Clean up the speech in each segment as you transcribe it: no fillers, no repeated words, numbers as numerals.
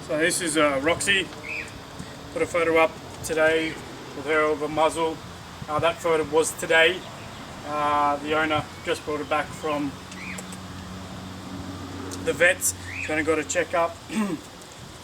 So this is Roxy. Put a photo up today with her of a muzzle. That photo was today. The owner just brought it back from the vets. Gonna go to check up.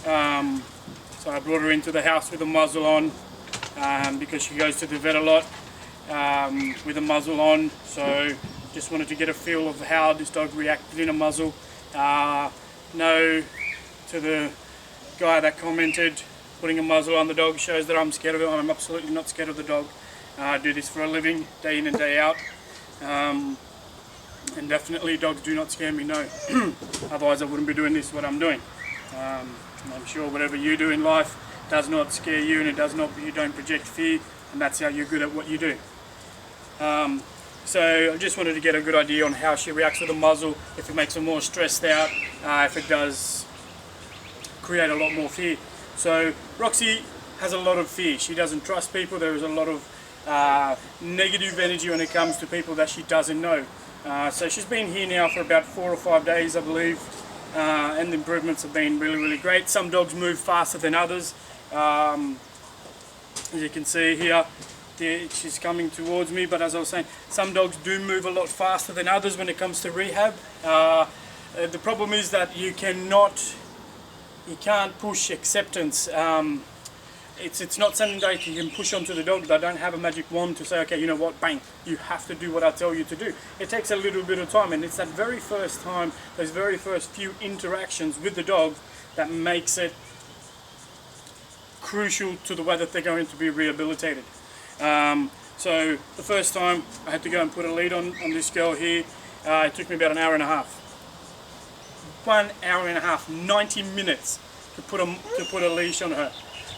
So I brought her into the house with a muzzle on because she goes to the vet a lot with a muzzle on. So just wanted to get a feel of how this dog reacted in a muzzle. No to the guy that commented putting a muzzle on the dog shows that I'm scared of it. I'm absolutely not scared of the dog. I do this for a living, day in and day out, and definitely dogs do not scare me, no. Otherwise I wouldn't be doing this, what I'm doing. I'm sure whatever you do in life does not scare you, and you don't project fear, and that's how you're good at what you do. So I just wanted to get a good idea on how she reacts with a muzzle, if it makes her more stressed out, if it does create a lot more fear. So Roxy has a lot of fear. She doesn't trust people. There is a lot of negative energy when it comes to people that she doesn't know. So she's been here now for about 4 or 5 days, I believe, and the improvements have been really, really great. Some dogs move faster than others. As you can see here, she's coming towards me, but as I was saying, some dogs do move a lot faster than others when it comes to rehab. The problem is that you can't push acceptance. It's not something that you can push onto the dog. They don't have a magic wand to say, okay, you know what, bang, you have to do what I tell you to do. It takes a little bit of time, and it's that very first time, those very first few interactions with the dog that makes it crucial to the way that they're going to be rehabilitated. So the first time I had to go and put a lead on this girl here, it took me about an hour and a half. 1 hour and a half, 90 minutes to put a leash on her.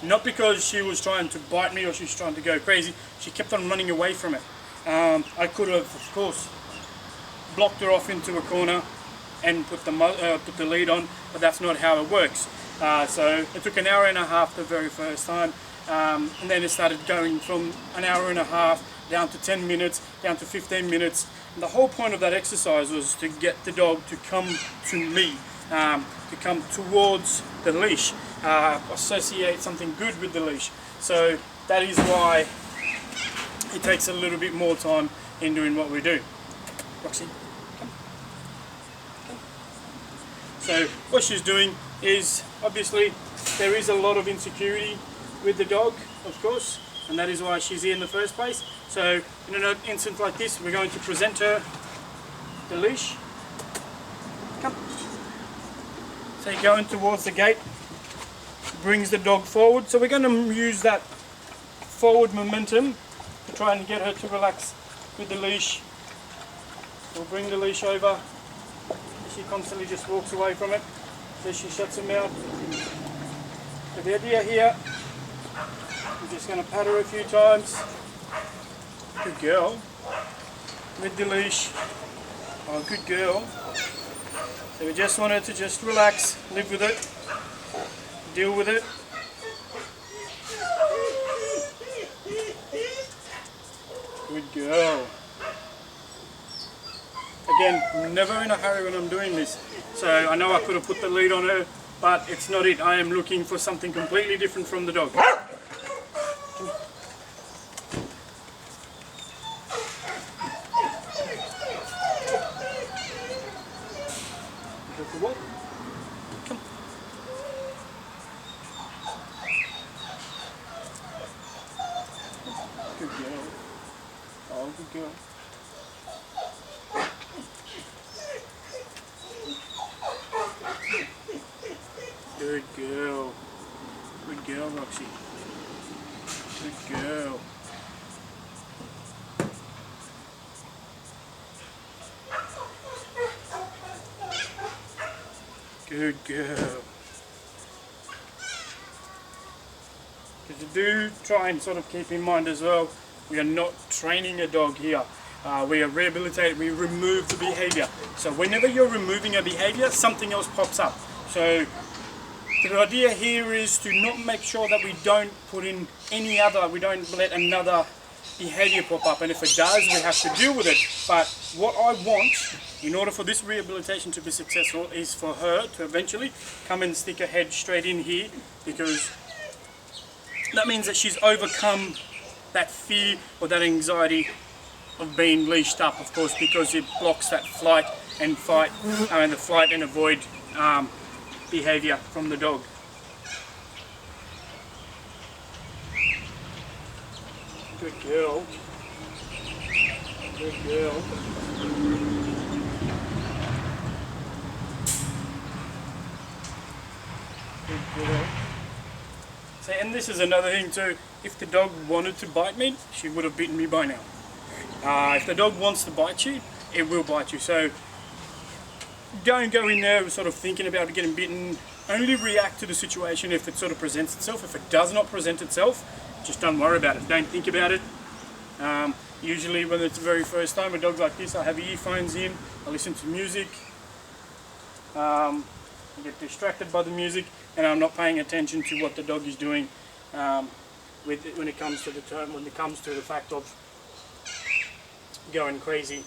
Not because she was trying to bite me or she was trying to go crazy. She kept on running away from it. I could have, of course, blocked her off into a corner and put the lead on, but that's not how it works. So it took an hour and a half the very first time, and then it started going from an hour and a half down to 10 minutes, down to 15 minutes. And the whole point of that exercise was to get the dog to come to me, to come towards the leash, associate something good with the leash. So that is why it takes a little bit more time in doing what we do. Roxy, come. So what she's doing is, obviously, there is a lot of insecurity with the dog, of course, and that is why she's here in the first place. So in an instance like this, we're going to present her the leash. Come. So you're going towards the gate, brings the dog forward. So we're going to use that forward momentum to try and get her to relax with the leash. We'll bring the leash over. She constantly just walks away from it, so she shuts him out. So the idea here, we're just going to pat her a few times. Good girl. With the leash. Oh, good girl. So we just want her to just relax, live with it, deal with it. Good girl. Again, never in a hurry when I'm doing this. So I know I could have put the lead on her, but it's not it. I am looking for something completely different from the dog. Come. girl, good girl. Good girl. Good girl, Roxy. Good girl. Good girl. Because you do try and sort of keep in mind as well, we are not training a dog here. We are rehabilitating, we remove the behaviour. So whenever you're removing a behaviour, something else pops up. So the idea here is to not make sure that we don't put in any other, we don't let another behaviour pop up, and if it does, we have to deal with it. But what I want, in order for this rehabilitation to be successful, is for her to eventually come and stick her head straight in here, because that means that she's overcome that fear or that anxiety of being leashed up, of course, because it blocks that flight and fight, and the flight and avoid behaviour from the dog. Good girl. Good girl. Good girl. So, and this is another thing too, if the dog wanted to bite me, she would have bitten me by now. If the dog wants to bite you, it will bite you. So don't go in there sort of thinking about getting bitten. Only react to the situation if it sort of presents itself. If it does not present itself, just don't worry about it. Don't think about it. Usually when it's the very first time, a dog like this, I have earphones in, I listen to music, I get distracted by the music, and I'm not paying attention to what the dog is doing when it comes to the fact of going crazy.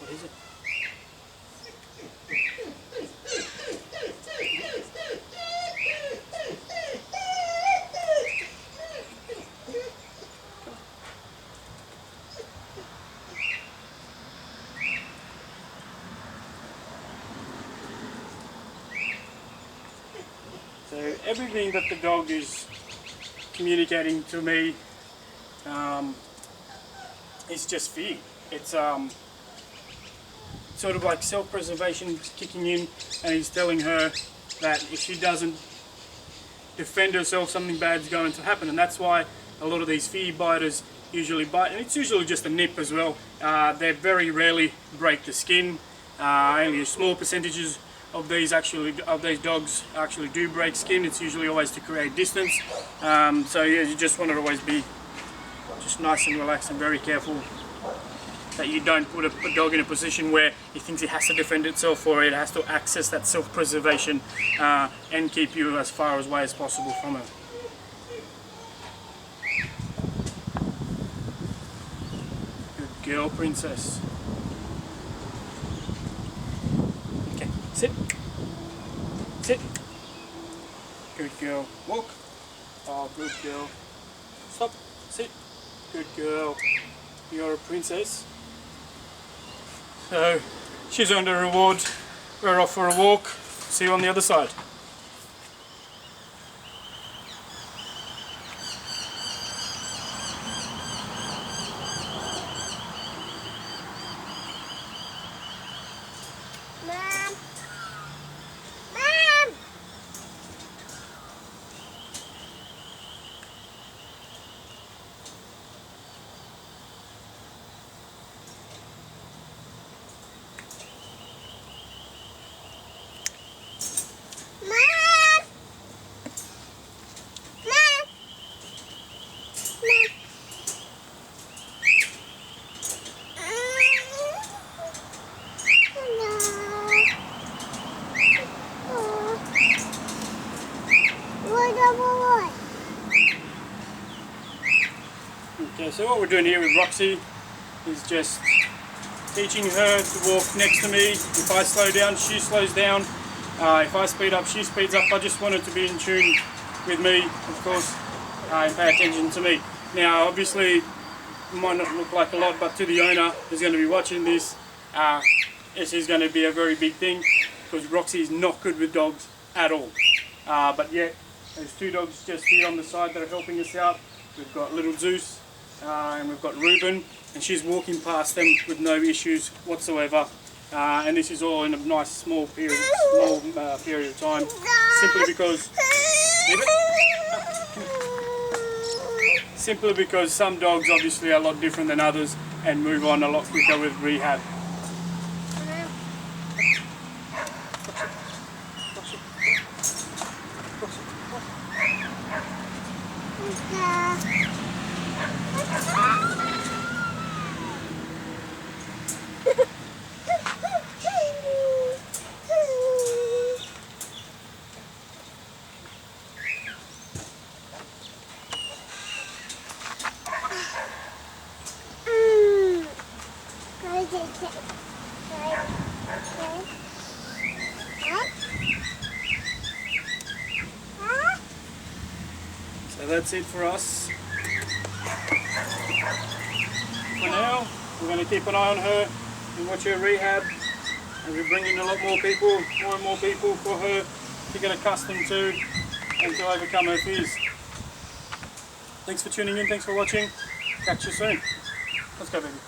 What is it? So everything that the dog is communicating to me is just fear. It's sort of like self-preservation kicking in, and he's telling her that if she doesn't defend herself, something bad's going to happen. And that's why a lot of these fear biters usually bite, and it's usually just a nip as well. They very rarely break the skin. Only a small percentages of these dogs actually do break skin. It's usually always to create distance. So yeah, you just want to always be just nice and relaxed and very careful that you don't put a dog in a position where he thinks it has to defend itself, or it has to access that self-preservation and keep you as far away as possible from it. Good girl, princess. Okay, sit. Sit. Good girl. Walk. Oh, good girl. Stop. Sit. Good girl. You're a princess. So, she's earned a reward. We're off for a walk. See you on the other side. Mom. Mom. Okay, so what we're doing here with Roxy is just teaching her to walk next to me. If I slow down, she slows down. If I speed up, she speeds up. I just want her to be in tune with me, of course, and pay attention to me. Now, obviously, it might not look like a lot, but to the owner who's going to be watching this, this is going to be a very big thing, because Roxy is not good with dogs at all. But yeah, there's two dogs just here on the side that are helping us out. We've got little Zeus and we've got Reuben, and she's walking past them with no issues whatsoever. And this is all in a nice small period of time, simply because some dogs obviously are a lot different than others and move on a lot quicker with rehab. So that's it for us. For now, we're going to keep an eye on her and watch her rehab, and we're bringing a lot more people, more and more people for her to get accustomed to and to overcome her fears. Thanks for tuning in, thanks for watching. Catch you soon. Let's go, baby.